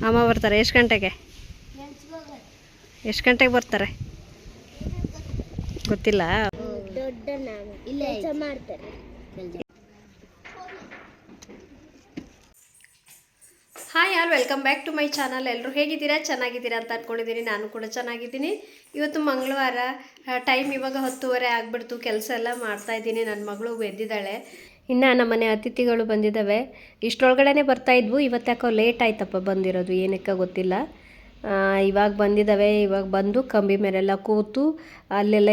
ಅಮ್ಮ ಬರ್ತಾರೆ ಎಷ್ಟು ಗಂಟೆಗೆ? ಎಷ್ಟು ಗಂಟೆಗೆ ಬರ್ತಾರೆ ಗೊತ್ತಿಲ್ಲ. Hi all, welcome back to my channel. ಎಲ್ಲರೂ ಹೇಗಿದ್ದೀರಾ? ಚೆನ್ನಾಗಿದ್ದೀರಾ ಅಂತ ಅಂದ್ಕೊಂಡಿದ್ದೀನಿ. ನಾನು ಕೂಡ ಚೆನ್ನಾಗಿದ್ದೀನಿ. ಇವತ್ತು ಮಂಗಳವಾರ, ಟೈಮ್ ಇವಾಗ 10:30 ಆಗಿಬಿಡ್ತು. ಕೆಲಸ ಎಲ್ಲ ಮಾಡ್ತಾಯಿದ್ದೀನಿ. ನನ್ನ ಮಗಳು ಎದ್ದಿದ್ದಾಳೆ. ಇನ್ನು ನಮ್ಮನೆ ಅತಿಥಿಗಳು ಬಂದಿದ್ದಾವೆ. ಇಷ್ಟರೊಳಗಡೆ ಬರ್ತಾಯಿದ್ವು. ಇವತ್ತು ಯಾಕೋ ಲೇಟ್ ಆಯ್ತಪ್ಪ ಬಂದಿರೋದು, ಏನಕ್ಕೆ ಗೊತ್ತಿಲ್ಲ. ಇವಾಗ ಬಂದಿದ್ದಾವೆ. ಇವಾಗ ಬಂದು ಕಂಬಿ ಮೇಲೆಲ್ಲ ಕೂತು ಅಲ್ಲೆಲ್ಲ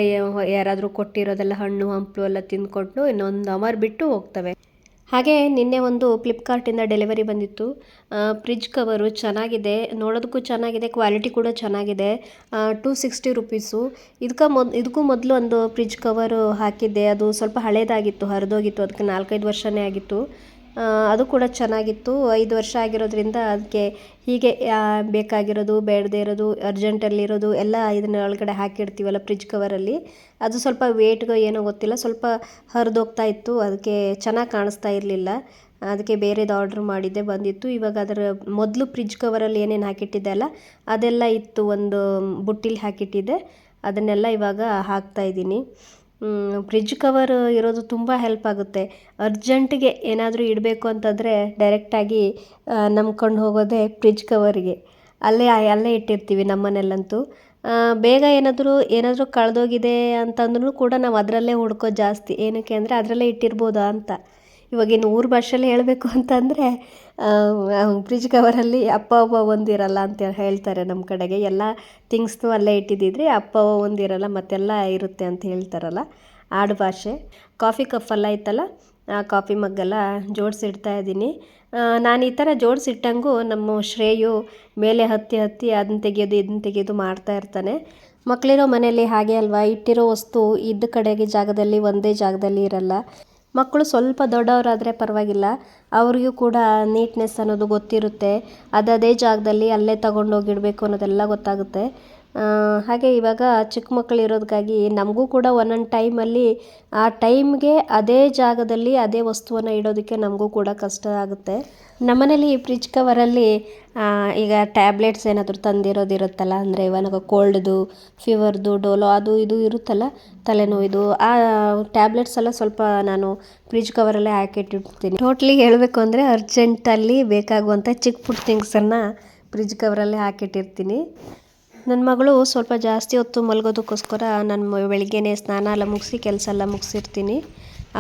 ಯಾರಾದರೂ ಕೊಟ್ಟಿರೋದೆಲ್ಲ ಹಣ್ಣು ಹಂಪಲು ಎಲ್ಲ ತಿಂದ್ಕೊಂಡು ಇನ್ನೊಂದು ಅವರ್ ಬಿಟ್ಟು ಹೋಗ್ತವೆ. ಹಾಗೆ ನಿನ್ನೆ ಒಂದು ಫ್ಲಿಪ್ಕಾರ್ಟಿಂದ ಡೆಲಿವರಿ ಬಂದಿತ್ತು. ಫ್ರಿಜ್ ಕವರು ಚೆನ್ನಾಗಿದೆ, ನೋಡೋದಕ್ಕೂ ಚೆನ್ನಾಗಿದೆ, ಕ್ವಾಲಿಟಿ ಕೂಡ ಚೆನ್ನಾಗಿದೆ. 260 ರುಪೀಸು. ಇದಕ್ಕೂ ಮೊದಲು ಒಂದು ಫ್ರಿಜ್ ಕವರು ಹಾಕಿದ್ದೆ. ಅದು ಸ್ವಲ್ಪ ಹಳೇದಾಗಿತ್ತು, ಹರಿದೋಗಿತ್ತು. ಅದಕ್ಕೆ 4-5 ವರ್ಷನೇ ಆಗಿತ್ತು. ಅದು ಕೂಡ ಚೆನ್ನಾಗಿತ್ತು. 5 ವರ್ಷ ಆಗಿರೋದ್ರಿಂದ ಅದಕ್ಕೆ ಹೀಗೆ ಬೇಕಾಗಿರೋದು, ಬೇಡದೇ ಇರೋದು, ಅರ್ಜೆಂಟಲ್ಲಿರೋದು ಎಲ್ಲ ಇದನ್ನ ಒಳಗಡೆ ಹಾಕಿಡ್ತೀವಲ್ಲ ಫ್ರಿಜ್ ಕವರಲ್ಲಿ, ಅದು ಸ್ವಲ್ಪ ವೇಟ್ಗೋ ಏನೋ ಗೊತ್ತಿಲ್ಲ, ಸ್ವಲ್ಪ ಹರಿದೋಗ್ತಾ ಇತ್ತು. ಅದಕ್ಕೆ ಚೆನ್ನಾಗಿ ಕಾಣಿಸ್ತಾ ಇರಲಿಲ್ಲ. ಅದಕ್ಕೆ ಬೇರೆದು ಆರ್ಡ್ರ್ ಮಾಡಿದ್ದೆ, ಬಂದಿತ್ತು. ಇವಾಗ ಅದರ ಮೊದಲು ಫ್ರಿಜ್ ಕವರಲ್ಲಿ ಏನೇನು ಹಾಕಿಟ್ಟಿದ್ದೆ ಅಲ್ಲ ಅದೆಲ್ಲ ಇತ್ತು. ಒಂದು ಬುಟ್ಟಿಲಿ ಹಾಕಿಟ್ಟಿದ್ದೆ, ಅದನ್ನೆಲ್ಲ ಇವಾಗ ಹಾಕ್ತಾಯಿದ್ದೀನಿ. ಫ್ರಿಜ್ ಕವರ್ ಇರೋದು ತುಂಬ ಹೆಲ್ಪ್ ಆಗುತ್ತೆ. ಅರ್ಜೆಂಟಿಗೆ ಏನಾದರೂ ಇಡಬೇಕು ಅಂತಂದರೆ ಡೈರೆಕ್ಟಾಗಿ ನಂಬ್ಕೊಂಡು ಹೋಗೋದೇ ಫ್ರಿಜ್ ಕವರಿಗೆ. ಅಲ್ಲೇ ಇಟ್ಟಿರ್ತೀವಿ ನಮ್ಮನೆಯಲ್ಲಂತೂ. ಬೇಗ ಏನಾದರೂ ಕಳೆದೋಗಿದೆ ಅಂತಂದ್ರೂ ಕೂಡ ನಾವು ಅದರಲ್ಲೇ ಹುಡ್ಕೋದು ಜಾಸ್ತಿ. ಏನಕ್ಕೆ ಅಂದರೆ ಅದರಲ್ಲೇ ಇಟ್ಟಿರ್ಬೋದಾ ಅಂತ. ಇವಾಗಿನ್ನು ಊರ ಭಾಷೆಯಲ್ಲಿ ಹೇಳಬೇಕು ಅಂತಂದರೆ ಫ್ರಿಜ್ ಕವರಲ್ಲಿ ಅಪ್ಪ ಅವ್ವ ಒಂದಿರಲ್ಲ ಅಂತ ಹೇಳ್ತಾರೆ ನಮ್ಮ ಕಡೆಗೆ. ಎಲ್ಲ ಥಿಂಗ್ಸ್ನು ಅಲ್ಲೇ ಇಟ್ಟಿದ್ದಿದ್ರೆ ಅಪ್ಪ ಅವ್ವ ಒಂದಿರಲ್ಲ, ಮತ್ತೆಲ್ಲ ಇರುತ್ತೆ ಅಂತ ಹೇಳ್ತಾರಲ್ಲ, ಆಡು ಭಾಷೆ. ಕಾಫಿ ಕಪ್ಪೆಲ್ಲ ಇತ್ತಲ್ಲ, ಆ ಕಾಫಿ ಮಗ್ಗೆಲ್ಲ ಜೋಡಿಸಿಡ್ತಾ ಇದ್ದೀನಿ. ನಾನು ಈ ಥರ ಜೋಡಿಸಿಟ್ಟಂಗೂ ನಮ್ಮ ಶ್ರೇಯು ಮೇಲೆ ಹತ್ತಿ ಅದನ್ನ ತೆಗೆಯೋದು ಇದನ್ನ ತೆಗೆಯೋದು ಮಾಡ್ತಾ ಇರ್ತಾನೆ. ಮಕ್ಕಳಿರೋ ಮನೆಯಲ್ಲಿ ಹಾಗೆ ಅಲ್ವಾ, ಇಟ್ಟಿರೋ ವಸ್ತು ಇದ್ದ ಕಡೆಗೆ ಜಾಗದಲ್ಲಿ ಒಂದೇ ಜಾಗದಲ್ಲಿ ಇರಲ್ಲ. ಮಕ್ಕಳು ಸ್ವಲ್ಪ ದೊಡ್ಡವರಾದರೆ ಪರವಾಗಿಲ್ಲ, ಅವ್ರಿಗೂ ಕೂಡ ನೀಟ್ನೆಸ್ ಅನ್ನೋದು ಗೊತ್ತಿರುತ್ತೆ. ಅದೇ ಜಾಗದಲ್ಲಿ ಅಲ್ಲೇ ತಗೊಂಡೋಗಿಡಬೇಕು ಅನ್ನೋದೆಲ್ಲ ಗೊತ್ತಾಗುತ್ತೆ. ಹಾಗೆ ಇವಾಗ ಚಿಕ್ಕ ಮಕ್ಕಳು ಇರೋದಕ್ಕಾಗಿ ನಮಗೂ ಕೂಡ ಒಂದೊಂದು ಟೈಮಲ್ಲಿ ಆ ಟೈಮ್ಗೆ ಅದೇ ಜಾಗದಲ್ಲಿ ಅದೇ ವಸ್ತುವನ್ನು ಇಡೋದಕ್ಕೆ ನಮಗೂ ಕೂಡ ಕಷ್ಟ ಆಗುತ್ತೆ. ನಮ್ಮನೇಲಿ ಫ್ರಿಜ್ ಕವರಲ್ಲಿ ಈಗ ಟ್ಯಾಬ್ಲೆಟ್ಸ್ ಏನಾದರೂ ತಂದಿರೋದಿರುತ್ತಲ್ಲ, ಅಂದರೆ ಇವಾಗ ಕೋಲ್ಡ್ದು, ಫೀವರ್ದು, ಡೋಲೋ ಅದು ಇದು ಇರುತ್ತಲ್ಲ, ತಲೆನೋವಿದು, ಆ ಟ್ಯಾಬ್ಲೆಟ್ಸ್ ಎಲ್ಲ ಸ್ವಲ್ಪ ನಾನು ಫ್ರಿಜ್ ಕವರಲ್ಲೇ ಹಾಕಿಟ್ಟಿರ್ತೀನಿ. ಟೋಟ್ಲಿ ಹೇಳಬೇಕು ಅಂದರೆ ಅರ್ಜೆಂಟಲ್ಲಿ ಬೇಕಾಗುವಂಥ ಚಿಕ್ಕ ಪುಟ್ಟ ಥಿಂಗ್ಸನ್ನು ಫ್ರಿಜ್ ಕವರಲ್ಲೇ ಹಾಕಿಟ್ಟಿರ್ತೀನಿ. ನನ್ನ ಮಗಳು ಸ್ವಲ್ಪ ಜಾಸ್ತಿ ಹೊತ್ತು ಮಲಗೋದಕ್ಕೋಸ್ಕರ ನಾನು ಬೆಳಿಗ್ಗೆನೇ ಸ್ನಾನ ಎಲ್ಲ ಮುಗಿಸಿ ಕೆಲಸ ಎಲ್ಲ ಮುಗಿಸಿರ್ತೀನಿ.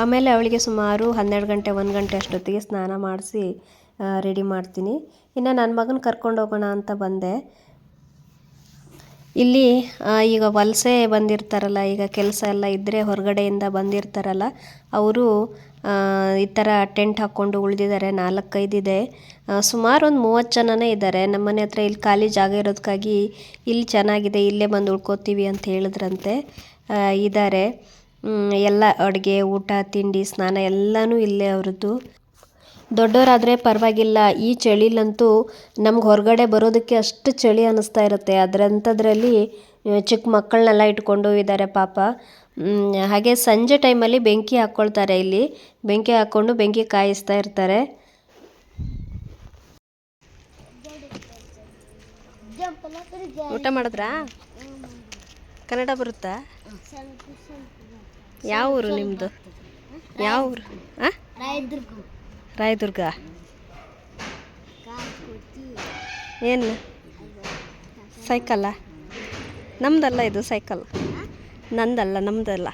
ಆಮೇಲೆ ಅವಳಿಗೆ ಸುಮಾರು 12 ಗಂಟೆ 1 ಗಂಟೆ ಅಷ್ಟೊತ್ತಿಗೆ ಸ್ನಾನ ಮಾಡಿಸಿ ರೆಡಿ ಮಾಡ್ತೀನಿ. ಇನ್ನು ನನ್ನ ಮಗನ ಕರ್ಕೊಂಡು ಹೋಗೋಣ ಅಂತ ಬಂದೆ. ಇಲ್ಲಿ ಈಗ ವಲಸೆ ಬಂದಿರ್ತಾರಲ್ಲ, ಈಗ ಕೆಲಸ ಎಲ್ಲ ಇದ್ದರೆ ಹೊರಗಡೆಯಿಂದ ಬಂದಿರ್ತಾರಲ್ಲ, ಅವರು ಈ ಥರ ಟೆಂಟ್ ಹಾಕ್ಕೊಂಡು ಉಳಿದಿದ್ದಾರೆ. 4-5 ಇದೆ. ಸುಮಾರು ಒಂದು 30 ಜನನೇ ಇದ್ದಾರೆ. ನಮ್ಮನೆ ಹತ್ರ ಇಲ್ಲಿ ಖಾಲಿ ಜಾಗ ಇರೋದಕ್ಕಾಗಿ ಇಲ್ಲಿ ಚೆನ್ನಾಗಿದೆ, ಇಲ್ಲೇ ಬಂದು ಉಳ್ಕೋತೀವಿ ಅಂತ ಹೇಳಿದ್ರಂತೆ. ಇದ್ದಾರೆ. ಎಲ್ಲ ಅಡುಗೆ, ಊಟ, ತಿಂಡಿ, ಸ್ನಾನ ಎಲ್ಲನೂ ಇಲ್ಲೇ ಅವ್ರದ್ದು. ದೊಡ್ಡವರಾದರೆ ಪರವಾಗಿಲ್ಲ, ಈ ಚಳಿಲಂತೂ ನಮ್ಗೆ ಹೊರಗಡೆ ಬರೋದಕ್ಕೆ ಅಷ್ಟು ಚಳಿ ಅನ್ನಿಸ್ತಾ ಇರುತ್ತೆ. ಅದರಂಥದ್ರಲ್ಲಿ ಚಿಕ್ಕ ಮಕ್ಕಳನ್ನೆಲ್ಲ ಇಟ್ಕೊಂಡು ಇದ್ದಾರೆ ಪಾಪ. ಹಾಗೆ ಸಂಜೆ ಟೈಮಲ್ಲಿ ಬೆಂಕಿ ಹಾಕ್ಕೊಳ್ತಾರೆ. ಇಲ್ಲಿ ಬೆಂಕಿ ಹಾಕ್ಕೊಂಡು ಬೆಂಕಿ ಕಾಯಿಸ್ತಾ ಇರ್ತಾರೆ. ಊಟ ಮಾಡಿದ್ರಾ? ಕನ್ನಡ ಬರುತ್ತಾ? ಯಾವ ಊರು ನಿಮ್ಮದು? ಯಾವ ಊರು? ರಾಯದುರ್ಗ. ಏನು ಸೈಕಲ್ಲ? ನಮ್ಮದಲ್ಲ ಇದು ಸೈಕಲ್, ನಂದಲ್ಲ, ನಮ್ಮದಲ್ಲ.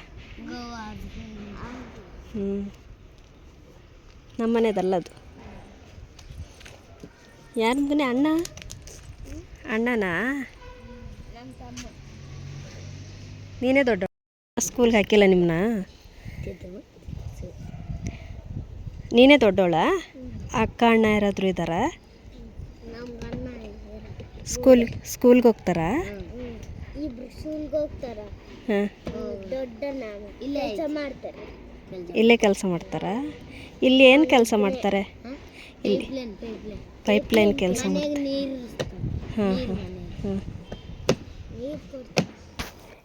ನಮ್ಮನೆದಲ್ಲ ಅದು. ಯಾರ ಮನೆ? ಅಣ್ಣನಾ? ನೀನೇ ದೊಡ್ಡ? ಸ್ಕೂಲ್ಗೆ ಹಾಕಿಲ್ಲ ನಿಮ್ಮನ್ನ? ನೀನೇ ದೊಡ್ಡವಳ? ಅಕ್ಕ ಅಣ್ಣ ಯಾರಾದರೂ ಇದ್ದಾರಾ? ಸ್ಕೂಲ್ಗೆ ಹೋಗ್ತಾರಾ? ಹಾಂ, ಇಲ್ಲೇ ಕೆಲಸ ಮಾಡ್ತಾರಾ? ಇಲ್ಲಿ ಏನು ಕೆಲಸ ಮಾಡ್ತಾರೆ? ಇಲ್ಲಿ ಪೈಪ್ಲೈನ್ ಕೆಲಸ ಮಾಡ್ತಾರೆ. ಹಾಂ ಹಾಂ ಹಾಂ.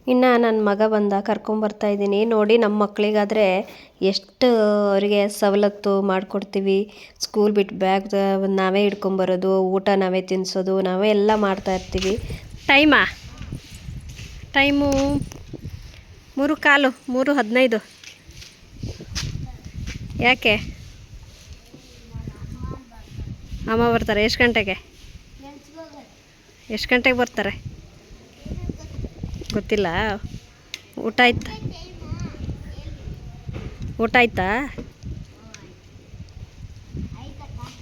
ಇನ್ನು ನನ್ನ ಮಗ ಬಂದ ಕರ್ಕೊಂಬರ್ತಾಯಿದ್ದೀನಿ. ನೋಡಿ ನಮ್ಮ ಮಕ್ಕಳಿಗಾದರೆ ಎಷ್ಟು ಅವರಿಗೆ ಸವಲತ್ತು ಮಾಡಿಕೊಡ್ತೀವಿ. ಸ್ಕೂಲ್ ಬಿಟ್ಟು ಬ್ಯಾಗ್ ನಾವೇ ಹಿಡ್ಕೊಂಬರೋದು, ಊಟ ನಾವೇ ತಿನ್ನಿಸೋದು, ನಾವೇ ಎಲ್ಲ ಮಾಡ್ತಾಯಿರ್ತೀವಿ. ಟೈಮು 3:15, 3:15. ಯಾಕೆ ಅಮ್ಮ ಬರ್ತಾರೆ? ಎಷ್ಟು ಗಂಟೆಗೆ ಬರ್ತಾರೆ ಗೊತ್ತಿಲ್ಲ. ಊಟ ಆಯ್ತಾ?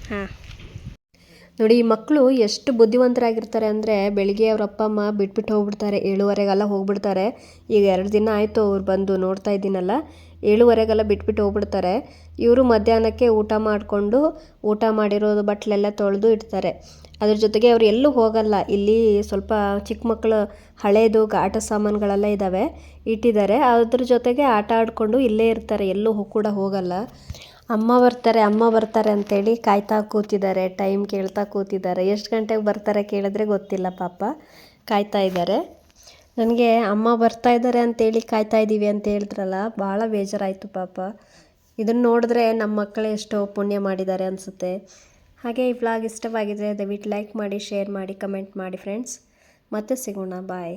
ಹಾಂ. ನೋಡಿ ಈ ಮಕ್ಕಳು ಎಷ್ಟು ಬುದ್ಧಿವಂತರಾಗಿರ್ತಾರೆ ಅಂದರೆ, ಬೆಳಿಗ್ಗೆ ಅವ್ರ ಅಪ್ಪ ಅಮ್ಮ ಬಿಟ್ಬಿಟ್ಟು ಹೋಗ್ಬಿಡ್ತಾರೆ, 7:15 ಹೋಗ್ಬಿಡ್ತಾರೆ. ಈಗ 2 ದಿನ ಆಯಿತು ಅವ್ರು ಬಂದು, ನೋಡ್ತಾ ಇದ್ದೀನಲ್ಲ, 7:15 ಬಿಟ್ಬಿಟ್ಟು ಹೋಗ್ಬಿಡ್ತಾರೆ. ಇವರು ಮಧ್ಯಾಹ್ನಕ್ಕೆ ಊಟ ಮಾಡಿಕೊಂಡು, ಊಟ ಮಾಡಿರೋದು ಬಟ್ಟಲೆಲ್ಲ ತೊಳೆದು ಇಡ್ತಾರೆ. ಅದ್ರ ಜೊತೆಗೆ ಅವ್ರು ಎಲ್ಲೂ ಹೋಗಲ್ಲ. ಇಲ್ಲಿ ಸ್ವಲ್ಪ ಚಿಕ್ಕ ಮಕ್ಕಳು ಹಳೇದು ಆಟ ಸಾಮಾನುಗಳೆಲ್ಲ ಇದ್ದಾವೆ, ಇಟ್ಟಿದ್ದಾರೆ. ಅದ್ರ ಜೊತೆಗೆ ಆಟ ಆಡಿಕೊಂಡು ಇಲ್ಲೇ ಇರ್ತಾರೆ, ಎಲ್ಲೂ ಕೂಡ ಹೋಗಲ್ಲ. ಅಮ್ಮ ಬರ್ತಾರೆ ಅಂತೇಳಿ ಕಾಯ್ತಾ ಕೂತಿದ್ದಾರೆ, ಟೈಮ್ ಕೇಳ್ತಾ ಕೂತಿದ್ದಾರೆ. ಎಷ್ಟು ಗಂಟೆಗೆ ಬರ್ತಾರೆ ಕೇಳಿದ್ರೆ ಗೊತ್ತಿಲ್ಲ ಪಾಪ, ಕಾಯ್ತಾ ಇದ್ದಾರೆ. ನನಗೆ ಅಮ್ಮ ಬರ್ತಾ ಇದ್ದಾರೆ ಅಂತೇಳಿ ಕಾಯ್ತಾ ಇದ್ದೀವಿ ಅಂತ ಹೇಳಿದ್ರಲ್ಲ, ಭಾಳ ಬೇಜಾರಾಯಿತು ಪಾಪ. ಇದನ್ನು ನೋಡಿದ್ರೆ ನಮ್ಮ ಮಕ್ಕಳೇ ಎಷ್ಟೋ ಪುಣ್ಯ ಮಾಡಿದ್ದಾರೆ ಅನಿಸುತ್ತೆ. ಹಾಗೆ ಈ ವ್ಲಾಗ್ ಇಷ್ಟವಾಗಿದ್ದರೆ ದಯವಿಟ್ಟು ಲೈಕ್ ಮಾಡಿ, ಶೇರ್ ಮಾಡಿ, ಕಮೆಂಟ್ ಮಾಡಿ ಫ್ರೆಂಡ್ಸ್. ಮತ್ತೆ ಸಿಗೋಣ, ಬಾಯ್.